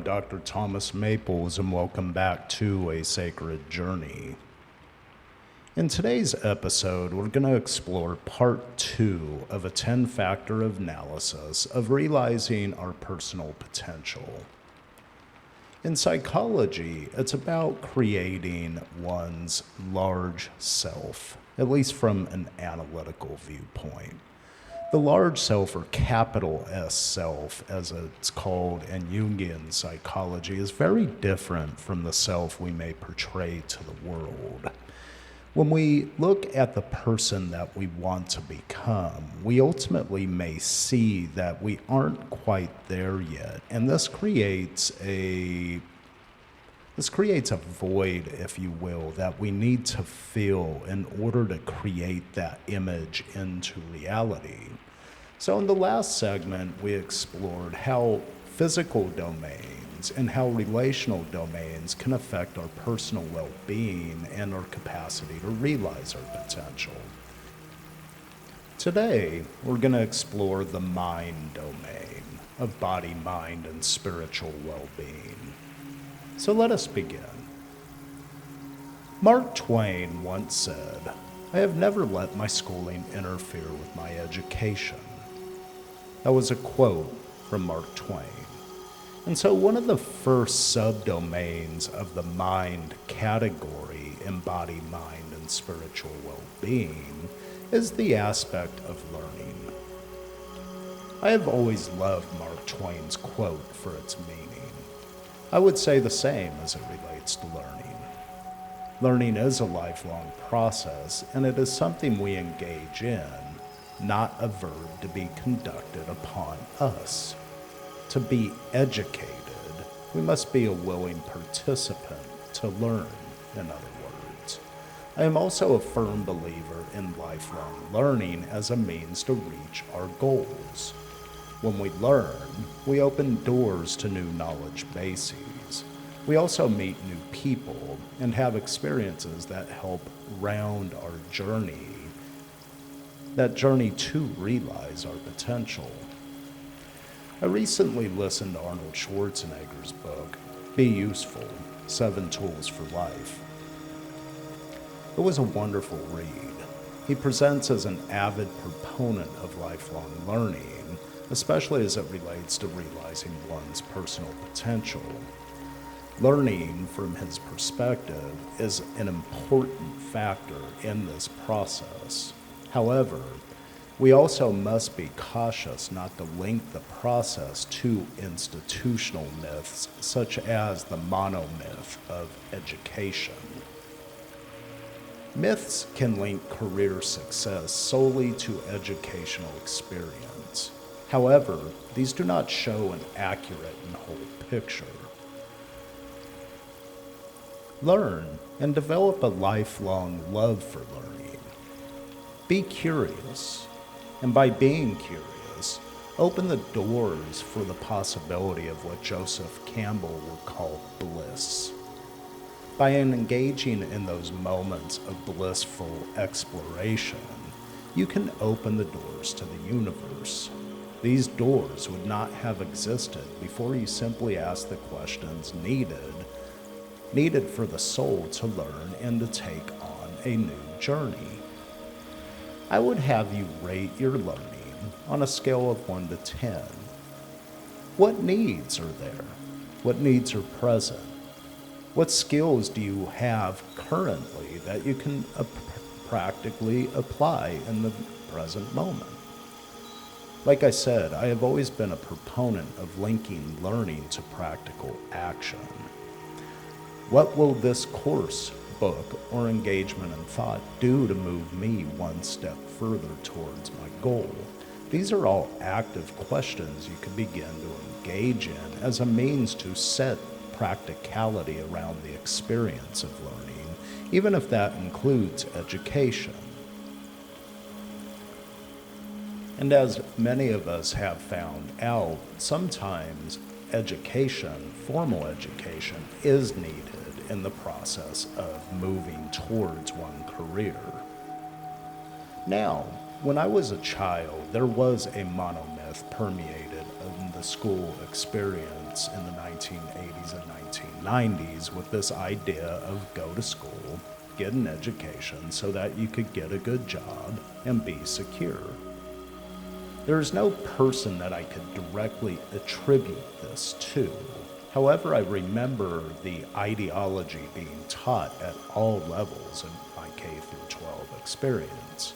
Dr. Thomas Maples, and welcome back to A Sacred Journey. In today's episode, we're going to explore part 2 of a 10-factor analysis of realizing our personal potential. In psychology, it's about creating one's large self, at least from an analytical viewpoint. The large self, or capital S self, as it's called in Jungian psychology, is very different from the self we may portray to the world. When we look at the person that we want to become, we ultimately may see that we aren't quite there yet, and this creates a void, if you will, that we need to fill in order to create that image into reality. So in the last segment, we explored how physical domains and how relational domains can affect our personal well-being and our capacity to realize our potential. Today, we're going to explore the mind domain of body, mind, and spiritual well-being. So let us begin. Mark Twain once said, "I have never let my schooling interfere with my education." That was a quote from Mark Twain. And so one of the first subdomains of the mind category in body, mind, and spiritual well-being is the aspect of learning. I have always loved Mark Twain's quote for its meaning. I would say the same as it relates to learning. Learning is a lifelong process, and it is something we engage in, not a verb to be conducted upon us. To be educated, we must be a willing participant to learn, in other words. I am also a firm believer in lifelong learning as a means to reach our goals. When we learn, we open doors to new knowledge bases. We also meet new people and have experiences that help round our journey, that journey to realize our potential. I recently listened to Arnold Schwarzenegger's book, Be Useful: 7 Tools for Life. It was a wonderful read. He presents as an avid proponent of lifelong learning, especially as it relates to realizing one's personal potential. Learning, from his perspective, is an important factor in this process. However, we also must be cautious not to link the process to institutional myths, such as the monomyth of education. Myths can link career success solely to educational experience. However, these do not show an accurate and whole picture. Learn and develop a lifelong love for learning. Be curious, and by being curious, open the doors for the possibility of what Joseph Campbell would call bliss. By engaging in those moments of blissful exploration, you can open the doors to the universe. These doors would not have existed before you simply asked the questions needed for the soul to learn and to take on a new journey. I would have you rate your learning on a scale of 1 to 10. What needs are there? What needs are present? What skills do you have currently that you can practically apply in the present moment? Like I said, I have always been a proponent of linking learning to practical action. What will this course, book, or engagement in thought do to move me one step further towards my goal? These are all active questions you can begin to engage in as a means to set practicality around the experience of learning, even if that includes education. And as many of us have found out, sometimes education, formal education, is needed in the process of moving towards one career. Now, when I was a child, there was a monomyth permeated in the school experience in the 1980s and 1990s with this idea of go to school, get an education so that you could get a good job and be secure. There is no person that I could directly attribute this to. However, I remember the ideology being taught at all levels in my K through 12 experience.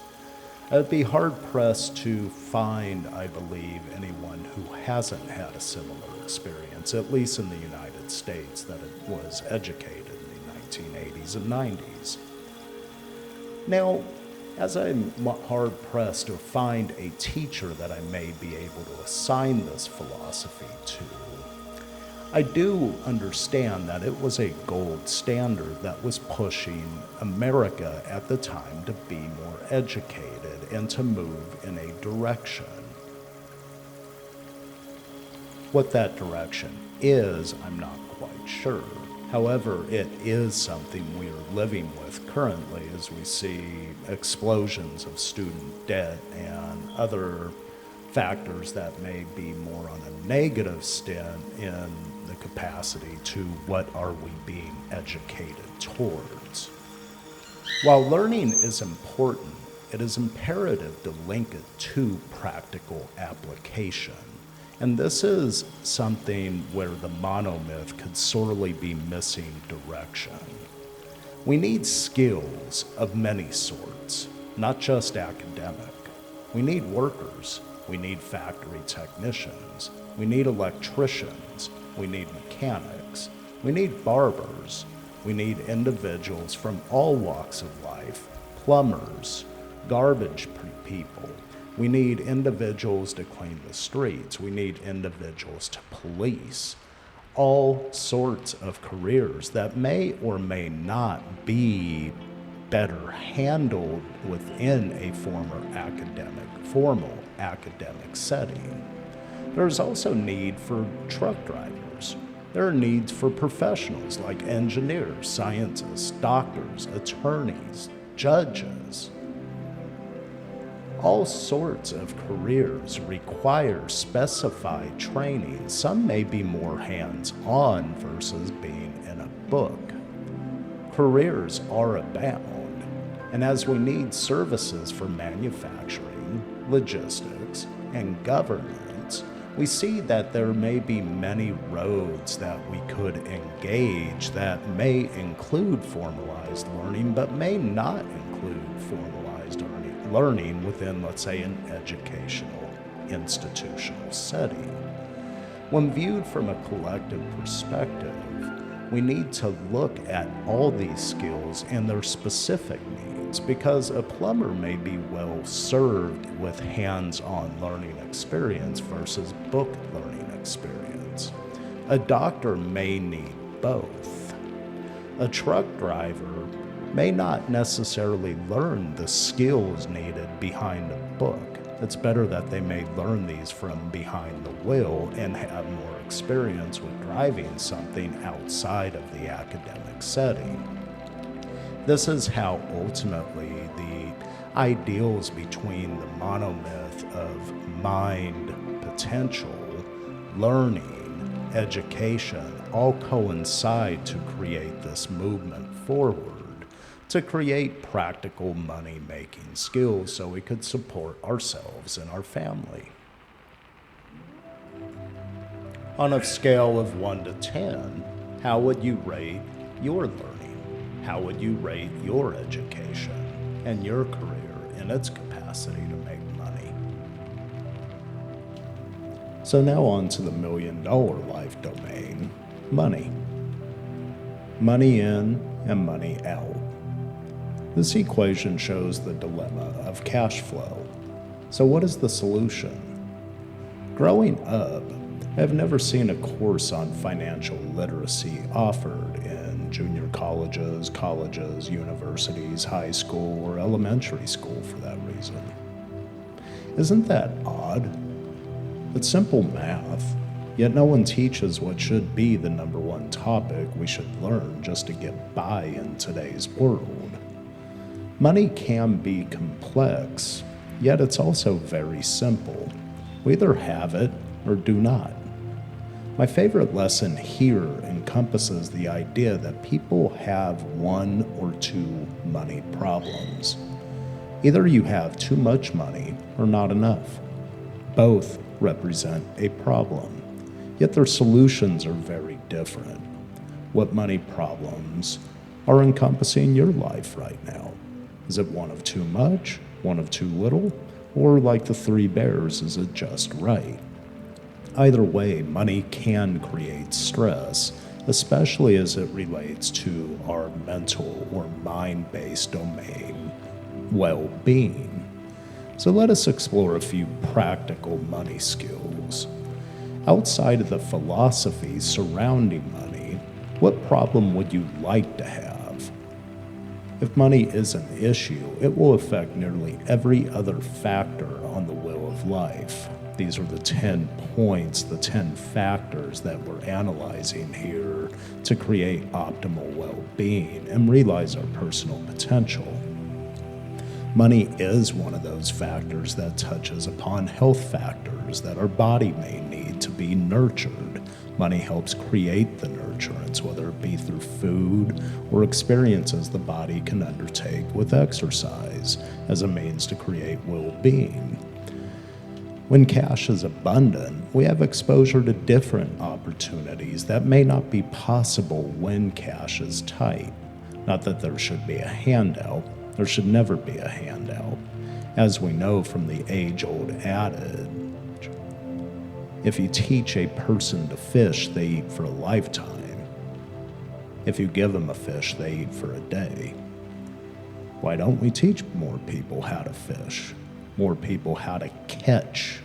I'd be hard-pressed to find, I believe, anyone who hasn't had a similar experience, at least in the United States, that it was educated in the 1980s and 90s. Now, as I'm hard-pressed to find a teacher that I may be able to assign this philosophy to, I do understand that it was a gold standard that was pushing America at the time to be more educated and to move in a direction. What that direction is, I'm not quite sure. However, it is something we are living with currently as we see explosions of student debt and other factors that may be more on a negative stint in the capacity to what are we being educated towards. While learning is important, it is imperative to link it to practical application. And this is something where the monomyth could sorely be missing direction. We need skills of many sorts, not just academic. We need workers. We need factory technicians. We need electricians. We need mechanics. We need barbers. We need individuals from all walks of life, plumbers, garbage people. We need individuals to clean the streets. We need individuals to police. All sorts of careers that may or may not be better handled within a formal academic setting. There's also need for truck drivers. There are needs for professionals like engineers, scientists, doctors, attorneys, judges. All sorts of careers require specified training. Some may be more hands-on versus being in a book. Careers are abound, and as we need services for manufacturing, logistics, and governance, we see that there may be many roads that we could engage that may include formalized learning, but may not include formalized learning within, let's say, an educational, institutional setting. When viewed from a collective perspective, we need to look at all these skills and their specific needs, because a plumber may be well served with hands-on learning experience versus book learning experience. A doctor may need both. A truck driver may not necessarily learn the skills needed behind a book. It's better that they may learn these from behind the wheel and have more experience with driving something outside of the academic setting. This is how ultimately the ideals between the monomyth of mind, potential, learning, education all coincide to create this movement forward, to create practical money-making skills so we could support ourselves and our family. On a scale of 1 to 10, how would you rate your learning? How would you rate your education and your career in its capacity to make money? So now on to the $1 million life domain, money. Money in and money out. This equation shows the dilemma of cash flow. So what is the solution? Growing up, I've never seen a course on financial literacy offered in junior colleges, universities, high school, or elementary school for that reason. Isn't that odd? It's simple math, yet no one teaches what should be the number one topic we should learn just to get by in today's world. Money can be complex, yet it's also very simple. We either have it or do not. My favorite lesson here encompasses the idea that people have one or two money problems. Either you have too much money or not enough. Both represent a problem, yet their solutions are very different. What money problems are encompassing your life right now? Is it one of too much, one of too little, or like the three bears, is it just right? Either way, money can create stress, especially as it relates to our mental or mind-based domain well-being. So let us explore a few practical money skills. Outside of the philosophies surrounding money, what problem would you like to have? If money is an issue, it will affect nearly every other factor on the wheel of life. These are the 10 points, the 10 factors that we're analyzing here to create optimal well-being and realize our personal potential. Money is one of those factors that touches upon health factors that our body may need to be nurtured. Money helps create the nurturance, whether it be through food or experiences the body can undertake with exercise as a means to create well-being. When cash is abundant, we have exposure to different opportunities that may not be possible when cash is tight. Not that there should be a handout. There should never be a handout. As we know from the age-old adage, if you teach a person to fish, they eat for a lifetime. If you give them a fish, they eat for a day. Why don't we teach more people how to fish? More people how to catch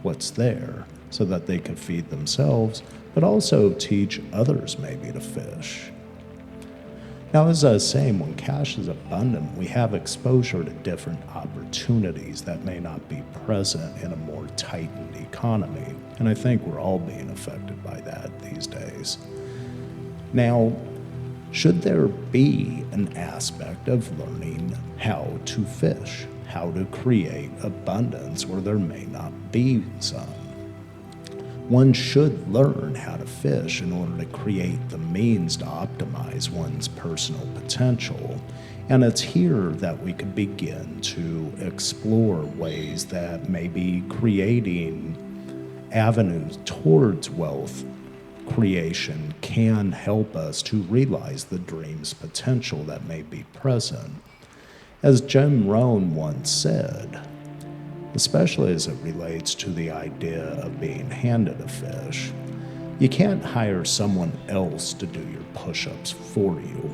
what's there so that they can feed themselves, but also teach others maybe to fish. Now, as I was saying, when cash is abundant, we have exposure to different opportunities that may not be present in a more tightened economy. And I think we're all being affected by that these days. Now, should there be an aspect of learning how to fish, how to create abundance where there may not be some? One should learn how to fish in order to create the means to optimize one's personal potential. And it's here that we could begin to explore ways that maybe creating avenues towards wealth creation can help us to realize the dream's potential that may be present. As Jim Rohn once said, especially as it relates to the idea of being handed a fish, you can't hire someone else to do your push-ups for you.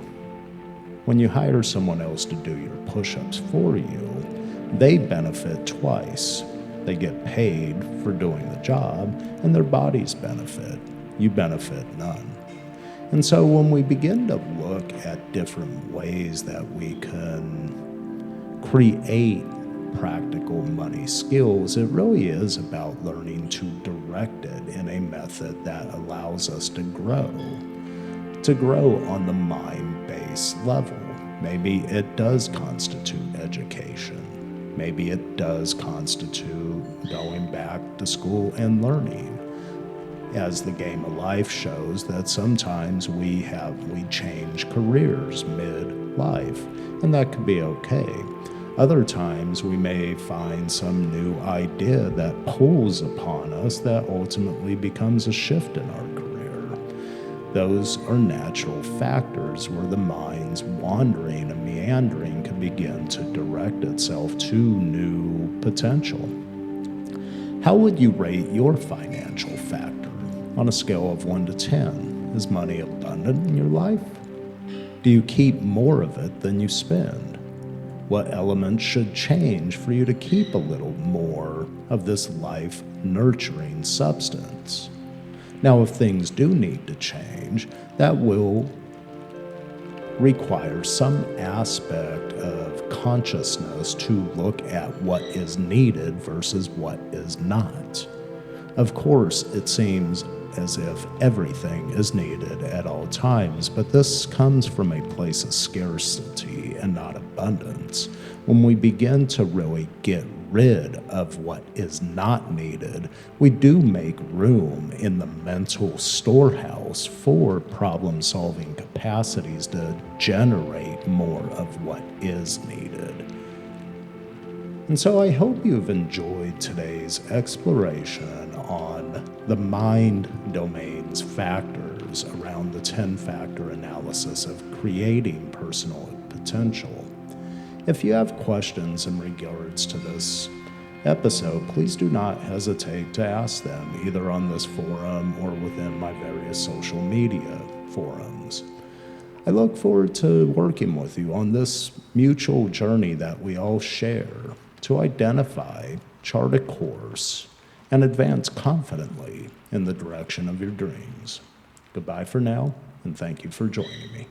When you hire someone else to do your push-ups for you, they benefit twice. They get paid for doing the job, and their bodies benefit. You benefit none. And so when we begin to look at different ways that we can create practical money skills, it really is about learning to direct it in a method that allows us to grow on the mind-based level. Maybe it does constitute education. Maybe it does constitute going back to school and learning. As the game of life shows, that sometimes we change careers mid-life, and that could be okay. Other times we may find some new idea that pulls upon us that ultimately becomes a shift in our career. Those are natural factors where the mind's wandering and meandering can begin to direct itself to new potential. How would you rate your financial factor on a scale of 1 to 10? Is money abundant in your life? Do you keep more of it than you spend? What elements should change for you to keep a little more of this life-nurturing substance? Now, if things do need to change, that will require some aspect of consciousness to look at what is needed versus what is not. Of course, it seems as if everything is needed at all times, but this comes from a place of scarcity and not abundance. When we begin to really get rid of what is not needed, we do make room in the mental storehouse for problem-solving capacities to generate more of what is needed. And so I hope you've enjoyed today's exploration on the mind domain's factors around the 10-factor analysis of creating personal potential. If you have questions in regards to this episode, please do not hesitate to ask them either on this forum or within my various social media forums. I look forward to working with you on this mutual journey that we all share to identify, chart a course, and advance confidently in the direction of your dreams. Goodbye for now, and thank you for joining me.